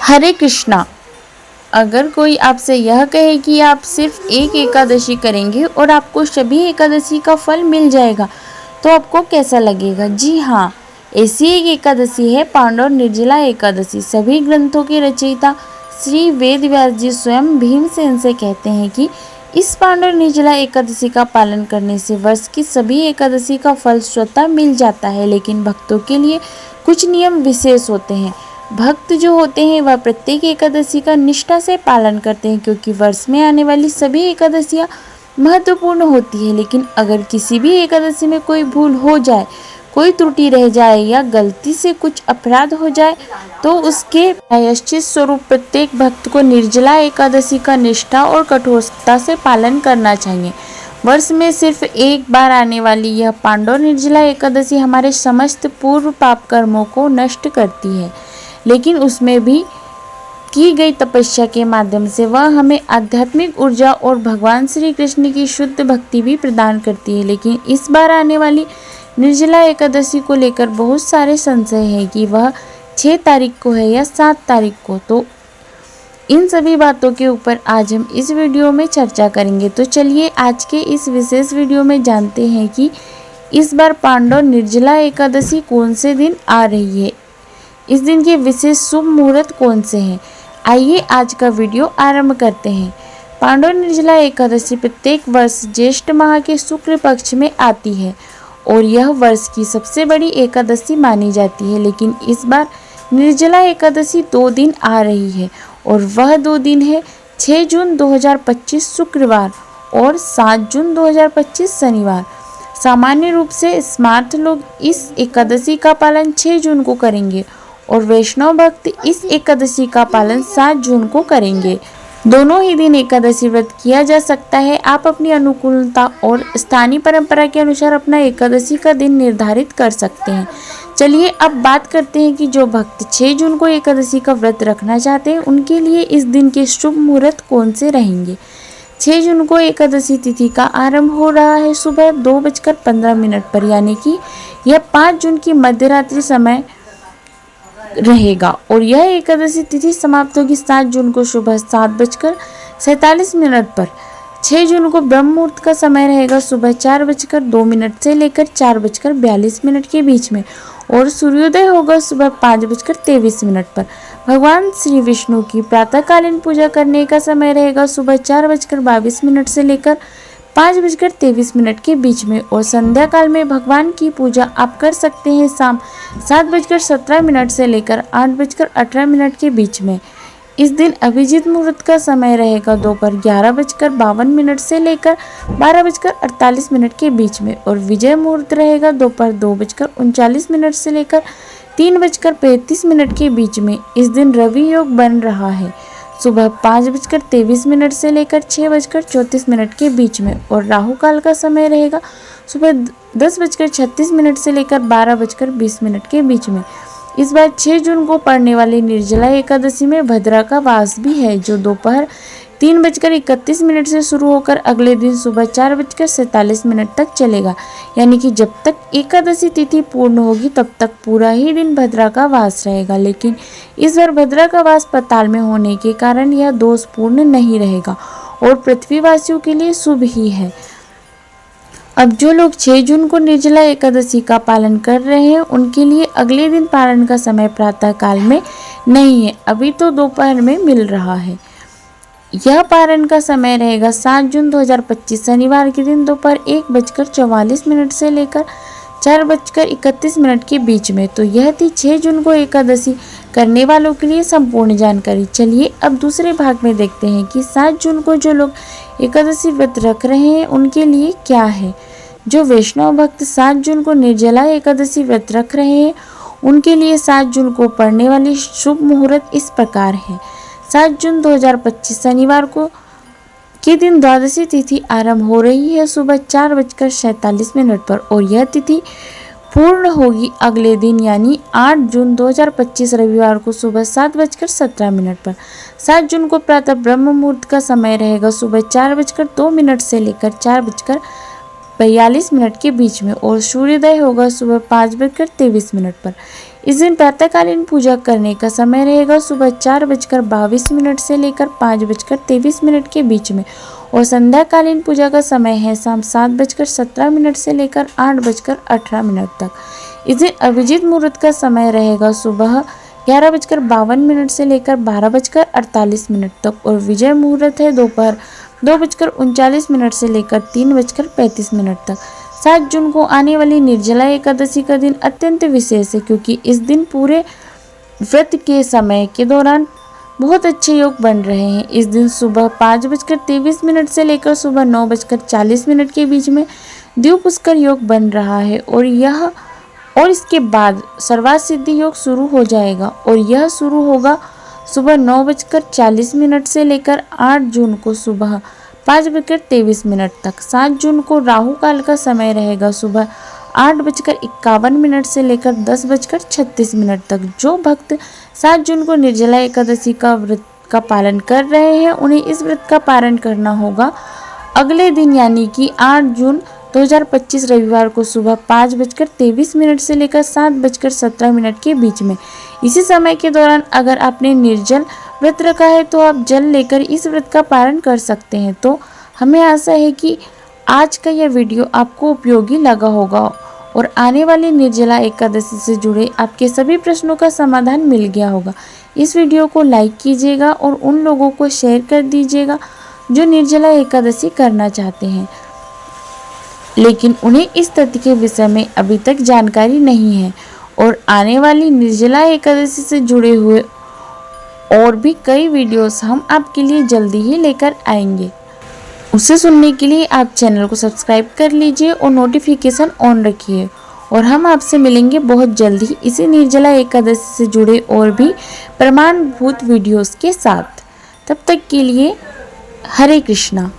हरे कृष्णा। अगर कोई आपसे यह कहे कि आप सिर्फ एक एकादशी करेंगे और आपको सभी एकादशी का फल मिल जाएगा तो आपको कैसा लगेगा? जी हाँ, ऐसी एक एकादशी है पांडव निर्जला एकादशी। सभी ग्रंथों के रचयिता श्री वेद व्यास जी स्वयं भीमसेन से कहते हैं कि इस पांडव निर्जला एकादशी का पालन करने से वर्ष की सभी एकादशी का फल स्वतः मिल जाता है, लेकिन भक्तों के लिए कुछ नियम विशेष होते हैं। भक्त जो होते हैं वह प्रत्येक एकादशी का निष्ठा से पालन करते हैं, क्योंकि वर्ष में आने वाली सभी एकादशियां महत्वपूर्ण होती है। लेकिन अगर किसी भी एकादशी में कोई भूल हो जाए, कोई त्रुटि रह जाए या गलती से कुछ अपराध हो जाए तो उसके प्रायश्चित स्वरूप प्रत्येक भक्त को निर्जला एकादशी का निष्ठा और कठोरता से पालन करना चाहिए। वर्ष में सिर्फ एक बार आने वाली यह पांडव निर्जला एकादशी हमारे समस्त पूर्व पाप कर्मों को नष्ट करती है, लेकिन उसमें भी की गई तपस्या के माध्यम से वह हमें आध्यात्मिक ऊर्जा और भगवान श्री कृष्ण की शुद्ध भक्ति भी प्रदान करती है। लेकिन इस बार आने वाली निर्जला एकादशी को लेकर बहुत सारे संशय हैं कि वह 6 तारीख को है या 7 तारीख को। तो इन सभी बातों के ऊपर आज हम इस वीडियो में चर्चा करेंगे। तो चलिए आज के इस विशेष वीडियो में जानते हैं कि इस बार पांडव निर्जला एकादशी कौन से दिन आ रही है, इस दिन के विशेष शुभ मुहूर्त कौन से हैं। आइए आज का वीडियो आरंभ करते हैं। पांडव निर्जला एकादशी प्रत्येक वर्ष ज्येष्ठ माह के शुक्ल पक्ष में आती है और यह वर्ष की सबसे बड़ी एकादशी मानी जाती है। लेकिन इस बार निर्जला एकादशी 2 दिन आ रही है और वह 2 दिन है 6 जून 2025 शुक्रवार और 7 जून 2025 शनिवार। सामान्य रूप से स्मार्त लोग इस एकादशी का पालन 6 जून को करेंगे और वैष्णव भक्त इस एकादशी का पालन 7 जून को करेंगे। दोनों ही दिन एकादशी व्रत किया जा सकता है। आप अपनी अनुकूलता और स्थानीय परंपरा के अनुसार अपना एकादशी का दिन निर्धारित कर सकते हैं। चलिए अब बात करते हैं कि जो भक्त 6 जून को एकादशी का व्रत रखना चाहते हैं उनके लिए इस दिन के शुभ मुहूर्त कौन से रहेंगे। 6 जून को एकादशी तिथि का आरंभ हो रहा है सुबह 2:15 पर, यानी कि यह 5 जून की मध्यरात्रि समय रहेगा और यह एकादशी तिथि समाप्त होगी 7 जून को सुबह 7:47 पर। 6 जून को ब्रह्म मुहूर्त का समय रहेगा सुबह 4:02 से लेकर 4:42 के बीच में और सूर्योदय होगा सुबह 5:23 पर। भगवान श्री विष्णु की प्रातःकालीन पूजा करने का समय रहेगा सुबह 4:22 से लेकर 5:23 के बीच में और संध्या काल में भगवान की पूजा आप कर सकते हैं शाम 7:17 से लेकर 8:18 के बीच में। इस दिन अभिजीत मुहूर्त का समय रहेगा दोपहर 11:52 से लेकर 12:48 के बीच में और विजय मुहूर्त रहेगा दोपहर 2:39 से लेकर 3:35 के बीच में। इस दिन रवि योग बन रहा है सुबह 5:23 से लेकर 6:34 के बीच में और राहु काल का समय रहेगा सुबह 10:36 से लेकर 12:20 के बीच में। इस बार 6 जून को पड़ने वाली निर्जला एकादशी में भद्रा का वास भी है, जो दोपहर 3:31 से शुरू होकर अगले दिन सुबह 4:47 तक चलेगा। यानी कि जब तक एकादशी तिथि पूर्ण होगी तब तक पूरा ही दिन भद्रा का वास रहेगा। लेकिन इस बार भद्रा का वास पाताल में होने के कारण यह दोषपूर्ण नहीं रहेगा और पृथ्वीवासियों के लिए शुभ ही है। अब जो लोग 6 जून को निर्जला एकादशी का पालन कर रहे हैं उनके लिए अगले दिन पारण का समय प्रातः काल में नहीं है, अभी तो दोपहर में मिल रहा है। यह पारण का समय रहेगा 7 जून 2025 शनिवार के दिन दोपहर 1:44 से लेकर 4:31 के बीच में। तो यह थी 6 जून को एकादशी करने वालों के लिए संपूर्ण जानकारी। चलिए अब दूसरे भाग में देखते हैं कि 7 जून को जो लोग एकादशी व्रत रख रहे हैं उनके लिए क्या है। जो वैष्णव भक्त 7 जून को निर्जला एकादशी व्रत रख रहे हैं उनके लिए 7 जून को पड़ने वाली शुभ मुहूर्त इस प्रकार है। 7 जून 2025 शनिवार को के दिन द्वादशी तिथि आरंभ हो रही है सुबह 4:47 पर और यह तिथि पूर्ण होगी अगले दिन यानी 8 जून 2025 रविवार को सुबह 7:17 पर। 7 जून को प्रातः ब्रह्म मुहूर्त का समय रहेगा सुबह 4:02 से लेकर 4:42 के बीच में और सूर्योदय होगा सुबह 5:23 पर। इस दिन प्रातःकालीन पूजा करने का समय रहेगा सुबह 4:22 से लेकर 5:23 के बीच में और संध्याकालीन पूजा का समय है शाम 7:17 से लेकर 8:18 तक। इस दिन अभिजीत मुहूर्त का समय रहेगा सुबह 11:52 से लेकर 12:48 तक और विजय मुहूर्त है दोपहर 2:39 से लेकर 3:35 तक। 7 जून को आने वाली निर्जला एकादशी का दिन अत्यंत विशेष है क्योंकि इस दिन पूरे व्रत के समय के दौरान बहुत अच्छे योग बन रहे हैं। इस दिन सुबह 5:23 से लेकर सुबह 9:40 के बीच में द्विव पुष्कर योग बन रहा है और इसके बाद सर्वार्थ सिद्धि योग शुरू हो जाएगा और यह शुरू होगा सुबह 9:40 से लेकर 8 जून को सुबह 5:23 तक। 7 जून को राहु काल का समय रहेगा सुबह 8:51 से लेकर 10:36 तक। जो भक्त 7 जून को निर्जला एकादशी का व्रत का पालन कर रहे हैं उन्हें इस व्रत का पारण करना होगा अगले दिन यानी कि 8 जून 2025 रविवार को सुबह 5:23 से लेकर 7:17 के बीच में। इसी समय के दौरान अगर आपने निर्जल व्रत रखा है तो आप जल लेकर इस व्रत का पारण कर सकते हैं। तो हमें आशा है कि आज का यह वीडियो आपको उपयोगी लगा होगा और आने वाली निर्जला एकादशी से जुड़े आपके सभी प्रश्नों का समाधान मिल गया होगा। इस वीडियो को लाइक कीजिएगा और उन लोगों को शेयर कर दीजिएगा जो निर्जला एकादशी करना चाहते हैं लेकिन उन्हें इस तथ्य के विषय में अभी तक जानकारी नहीं है। और आने वाली निर्जला एकादशी से जुड़े हुए और भी कई वीडियोस हम आपके लिए जल्दी ही लेकर आएंगे। उसे सुनने के लिए आप चैनल को सब्सक्राइब कर लीजिए और नोटिफिकेशन ऑन रखिए और हम आपसे मिलेंगे बहुत जल्दी इसी निर्जला एकादशी से जुड़े और भी प्रमाणभूत वीडियोस के साथ। तब तक के लिए हरे कृष्णा।